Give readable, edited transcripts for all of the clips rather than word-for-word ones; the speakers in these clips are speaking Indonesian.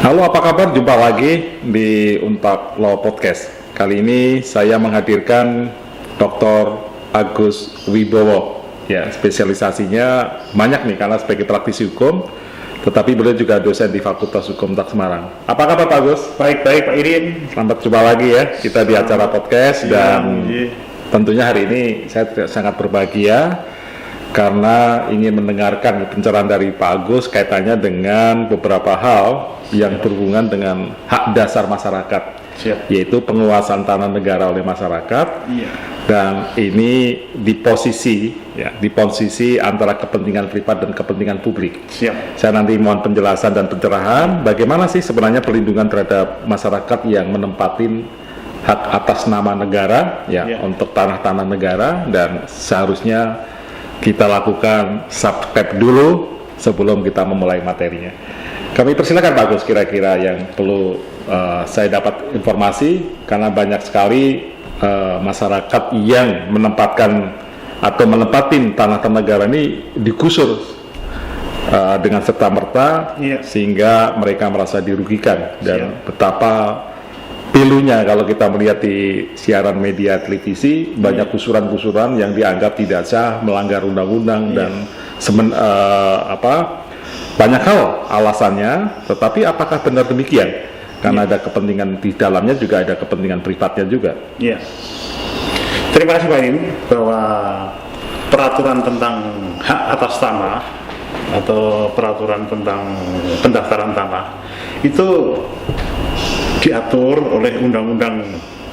Halo, apa kabar? Jumpa lagi di Unpad Law Podcast. Kali ini saya menghadirkan Dr. Agus Wibowo. Ya, spesialisasinya banyak nih karena sebagai praktisi hukum, tetapi beliau juga dosen di Fakultas Hukum UNTAD Semarang. Apa kabar Pak Agus? Baik Pak Irin. Selamat jumpa lagi ya kita di acara podcast dan tentunya hari ini saya sangat berbahagia karena ingin mendengarkan pencerahan dari Pak Agus kaitannya dengan beberapa hal yang berhubungan dengan hak dasar masyarakat, yaitu penguasaan tanah negara oleh masyarakat. Dan ini di posisi antara kepentingan privat dan kepentingan publik. Saya nanti mohon penjelasan dan pencerahan bagaimana sih sebenarnya perlindungan terhadap masyarakat yang menempatin hak atas nama negara untuk tanah-tanah negara, dan seharusnya kita lakukan subscribe dulu sebelum kita memulai materinya. Kami persilakan Pak Agus, kira-kira yang perlu saya dapat informasi, karena banyak sekali masyarakat yang menempatkan atau menempatin tanah-tanah negara ini digusur dengan serta-merta, sehingga mereka merasa dirugikan. Dan betapa pilunya kalau kita melihat di siaran media televisi, banyak gusuran-gusuran yang dianggap tidak sah, melanggar undang-undang dan banyak hal alasannya. Tetapi apakah benar demikian? Karena ada kepentingan di dalamnya, juga ada kepentingan privatnya juga. Terima kasih Pak Irin, bahwa peraturan tentang hak atas tanah atau peraturan tentang pendaftaran tanah itu diatur oleh Undang-Undang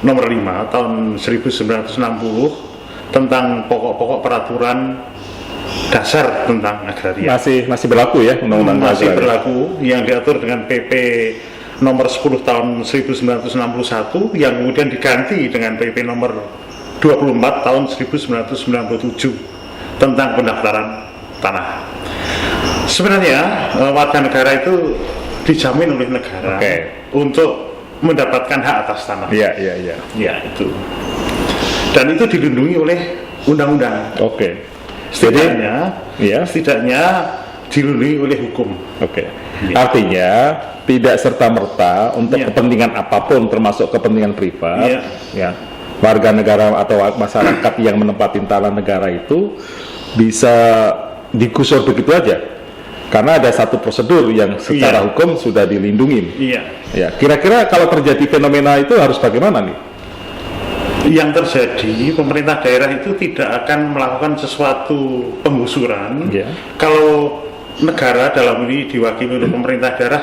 Nomor 5 Tahun 1960 tentang pokok-pokok peraturan dasar tentang agraria. Masih berlaku ya Undang-Undang masih berlaku, yang diatur dengan PP Nomor 10 Tahun 1961 yang kemudian diganti dengan PP Nomor 24 Tahun 1997 tentang pendaftaran tanah. Sebenarnya warga negara itu dijamin oleh negara untuk mendapatkan hak atas tanah. Ya, itu. Dan itu dilindungi oleh undang-undang. Setidaknya dilindungi oleh hukum. Artinya tidak serta-merta untuk kepentingan apapun, termasuk kepentingan privat, warga negara atau masyarakat yang menempati tanah negara itu bisa digusur begitu aja. Karena ada satu prosedur yang secara hukum sudah dilindungi. Kira-kira kalau terjadi fenomena itu harus bagaimana nih? Yang terjadi, pemerintah daerah itu tidak akan melakukan sesuatu penggusuran kalau negara, dalam ini diwakili oleh pemerintah daerah,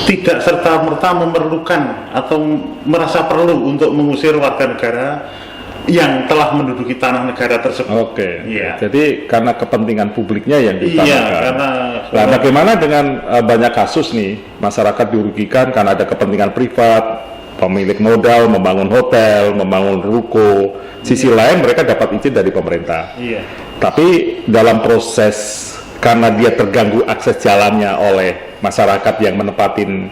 tidak serta-merta memerlukan atau merasa perlu untuk mengusir warga negara yang telah menduduki tanah negara tersebut. Jadi karena kepentingan publiknya yang diutamakan. Nah, bagaimana dengan banyak kasus nih masyarakat dirugikan karena ada kepentingan privat, pemilik modal membangun hotel, membangun ruko. Sisi lain mereka dapat izin dari pemerintah. Tapi dalam proses, karena dia terganggu akses jalannya oleh masyarakat yang menempatin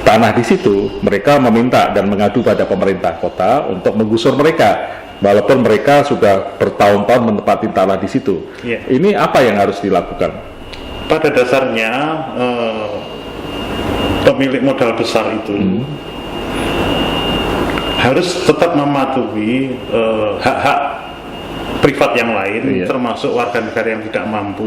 tanah di situ, mereka meminta dan mengadu pada pemerintah kota untuk menggusur mereka, walaupun mereka sudah bertahun-tahun menempati tanah di situ. Ini apa yang harus dilakukan? Pada dasarnya pemilik modal besar itu harus tetap mematuhi hak-hak privat yang lain, termasuk warga negara yang tidak mampu.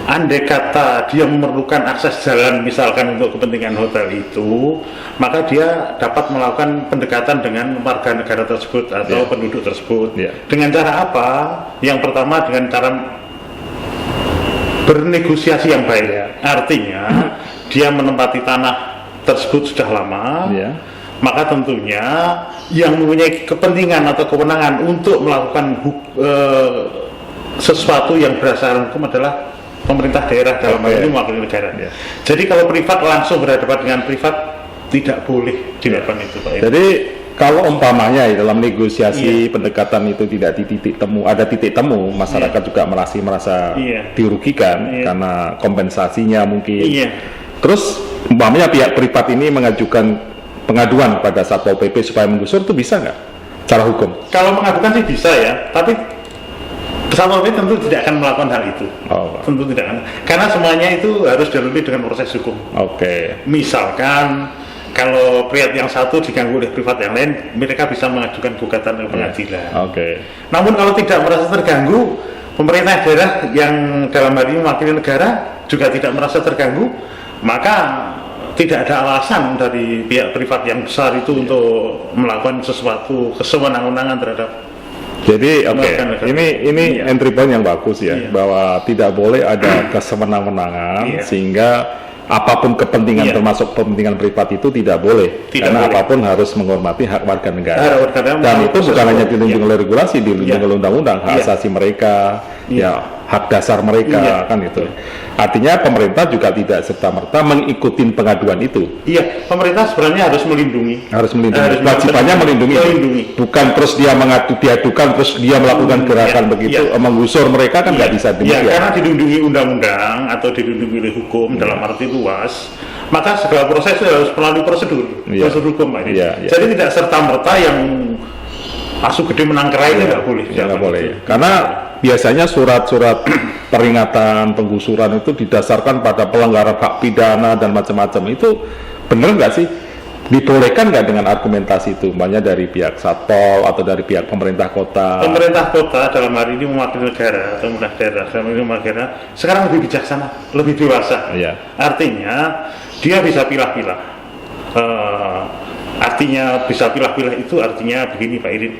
Andai kata dia memerlukan akses jalan misalkan untuk kepentingan hotel itu, maka dia dapat melakukan pendekatan dengan warga negara tersebut atau penduduk tersebut. Dengan cara apa? Yang pertama dengan cara bernegosiasi yang baik. Artinya dia menempati tanah tersebut sudah lama, maka tentunya yang mempunyai kepentingan atau kewenangan untuk melakukan sesuatu yang berdasarkan hukum adalah pemerintah daerah, dalam hal ini mewakili negara. Jadi kalau privat langsung berhadapan dengan privat tidak boleh dilakukan itu, Pak. Jadi kalau umpamanya dalam negosiasi pendekatan itu tidak di titik temu, ada titik temu, masyarakat juga merasa dirugikan karena kompensasinya mungkin. Terus umpamanya pihak privat ini mengajukan pengaduan pada Satpol PP supaya menggusur, itu bisa nggak? Cara hukum? Kalau mengadukan sih bisa ya, tapi Satpol PP tentu tidak akan melakukan hal itu. Tentu tidak akan. Karena semuanya itu harus dilalui dengan proses hukum. Misalkan kalau privat yang satu diganggu oleh privat yang lain, mereka bisa mengajukan gugatan ke pengadilan. Namun kalau tidak merasa terganggu, pemerintah daerah yang dalam hal ini mewakili negara juga tidak merasa terganggu, maka tidak ada alasan dari pihak privat yang besar itu untuk melakukan sesuatu kesewenang-wenangan terhadap. Jadi ini entry point yang bagus ya, bahwa tidak boleh ada kesewenang-wenangan sehingga apapun kepentingan termasuk kepentingan privat itu tidak boleh, karena apapun harus menghormati hak warga negara. Dan itu bukan hanya dilindungi oleh regulasi, dilindungi oleh undang-undang, hak asasi mereka, hak dasar mereka kan itu. Artinya pemerintah juga tidak serta-merta mengikuti pengaduan itu. Pemerintah sebenarnya harus melindungi. Wajibannya melindungi. Bukan terus dia diadukan terus dia melakukan gerakan begitu, menggusur mereka kan nggak bisa demikian. Karena dilindungi undang-undang atau dilindungi oleh hukum dalam arti luas, maka segala proses harus melalui prosedur hukum. Jadi tidak serta-merta yang asu gede menang kerai itu nggak boleh. Nggak boleh. Karena biasanya surat-surat peringatan penggusuran itu didasarkan pada pelanggaran hak pidana dan macam-macam. Itu benar nggak sih? Dibolehkan nggak dengan argumentasi itu, banyak dari pihak Satpol atau dari pihak pemerintah kota? Pemerintah kota dalam hari ini mewakili negara atau pemerintah daerah dalam ini negara sekarang lebih bijaksana, lebih dewasa. Artinya dia bisa pilah-pilah. Artinya bisa pilah-pilah itu artinya begini Pak Irin,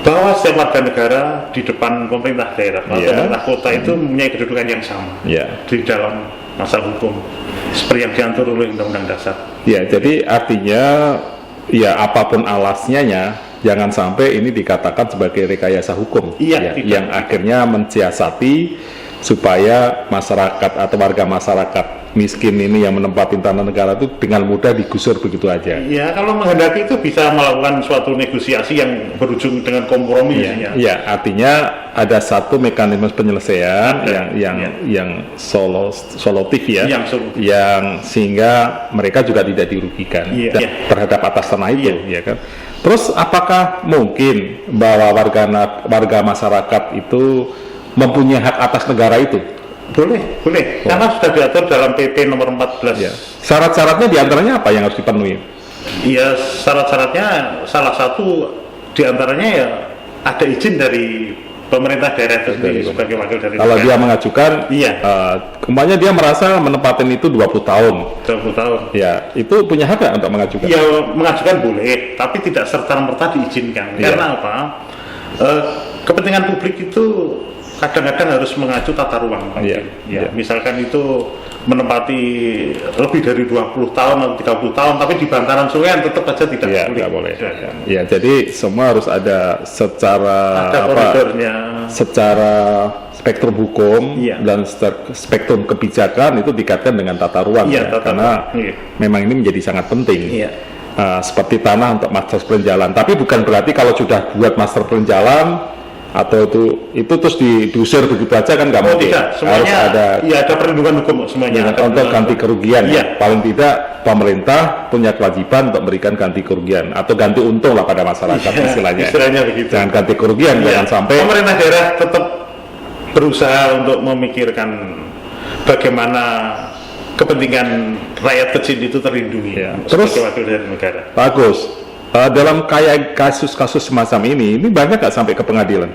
bahwa setiap warga negara di depan pemerintah daerah atau pemerintah kota itu mempunyai kedudukan yang sama di dalam masalah hukum seperti yang diatur oleh Undang-Undang Dasar. Jadi artinya apapun alasnya jangan sampai ini dikatakan sebagai rekayasa hukum yang akhirnya mensiasati supaya masyarakat atau warga masyarakat miskin ini yang menempati tanah negara itu dengan mudah digusur begitu aja. Kalau menghendaki itu bisa melakukan suatu negosiasi yang berujung dengan kompromi. Artinya ada satu mekanisme penyelesaian yang solutif yang sehingga mereka juga tidak dirugikan terhadap atas tanah itu, kan. Terus apakah mungkin bahwa warga masyarakat itu mempunyai hak atas negara itu? Boleh. Karena sudah diatur dalam PP nomor 14. Syarat-syaratnya diantaranya apa yang harus dipenuhi? Syarat-syaratnya salah satu diantaranya ada izin dari pemerintah daerah itu sendiri sebagai wakil dari kalau dia mengajukan, kemarin dia merasa menempatkan itu 20 tahun. Itu punya hak nggak untuk mengajukan? Mengajukan boleh, tapi tidak serta-merta diizinkan. Karena apa? Kepentingan publik itu kadang-kadang harus mengacu tata ruang. Misalkan itu menempati lebih dari 20 tahun atau 30 tahun, tapi di bantaran sungai tetap saja tidak boleh. Jadi semua harus ada secara secara spektrum hukum dan spektrum kebijakan itu dikaitkan dengan tata ruang, karena memang ini menjadi sangat penting. Seperti tanah untuk master plan jalan, tapi bukan berarti kalau sudah buat master plan jalan atau itu terus diusir begitu aja kan nggak mungkin. Harus ada perlindungan hukum semuanya. Untuk ganti kerugian, paling tidak pemerintah punya kewajiban untuk memberikan ganti kerugian atau ganti untung lah pada masyarakat istilahnya begitu. Jangan ganti kerugian, jangan sampai. Pemerintah daerah tetap berusaha untuk memikirkan bagaimana kepentingan rakyat kecil itu terlindungi. Terus wakil dari negara. Bagus. Dalam kayak kasus-kasus semacam ini banyak nggak sampai ke pengadilan?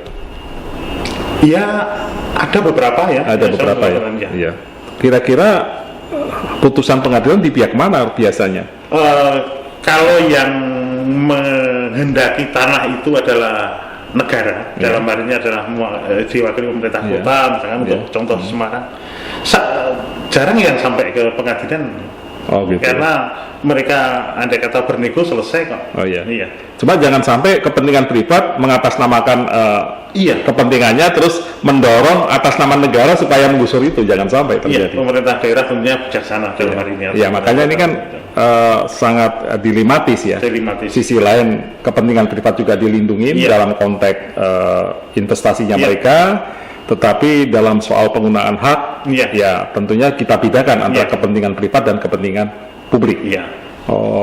Ada beberapa Ada beberapa ya. Kira-kira putusan pengadilan di pihak mana biasanya? Kalau yang menghendaki tanah itu adalah negara, dalam hal ini adalah diwakili pemerintah kota, misalkan untuk contoh Semarang, jarang yang sampai ke pengadilan. Karena mereka andai kata bernego selesai kok. Cuma jangan sampai kepentingan privat mengatasnamakan kepentingannya terus mendorong atas nama negara supaya menggusur itu, jangan sampai terjadi. Pemerintah daerah tentunya bijaksana dalam hari ini. Makanya ini kan sangat dilematis ya. Sisi lain kepentingan privat juga dilindungi dalam konteks investasinya mereka. Tetapi dalam soal penggunaan hak, tentunya kita bedakan antara kepentingan privat dan kepentingan publik.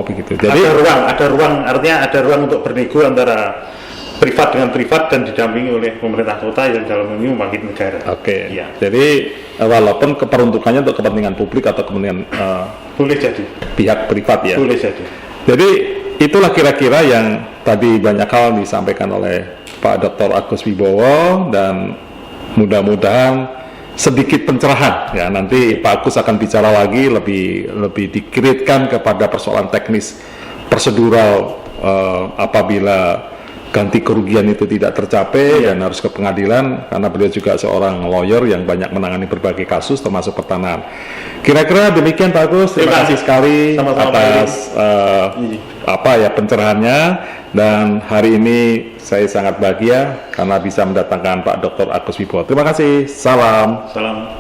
Begitu. Jadi ada ruang, artinya ada ruang untuk bernego antara privat dengan privat dan didampingi oleh pemerintah kota yang dalam ini mewakili negara. Oke. Ya. Jadi walaupun keperuntukannya untuk kepentingan publik atau kepentingan Boleh jadi. pihak privat ya. Boleh jadi. Jadi itulah kira-kira yang tadi banyak hal disampaikan oleh Pak Dr. Agus Wibowo, dan mudah-mudahan sedikit pencerahan ya. Nanti Pak Agus akan bicara lagi lebih dikritkan kepada persoalan teknis prosedural apabila ganti kerugian itu tidak tercapai dan harus ke pengadilan, karena beliau juga seorang lawyer yang banyak menangani berbagai kasus termasuk pertanahan. Kira-kira demikian Pak Agus, terima kasih sekali atas pencerahannya, dan hari ini saya sangat bahagia karena bisa mendatangkan Pak Dr. Agus Wibowo. Terima kasih, salam. Salam.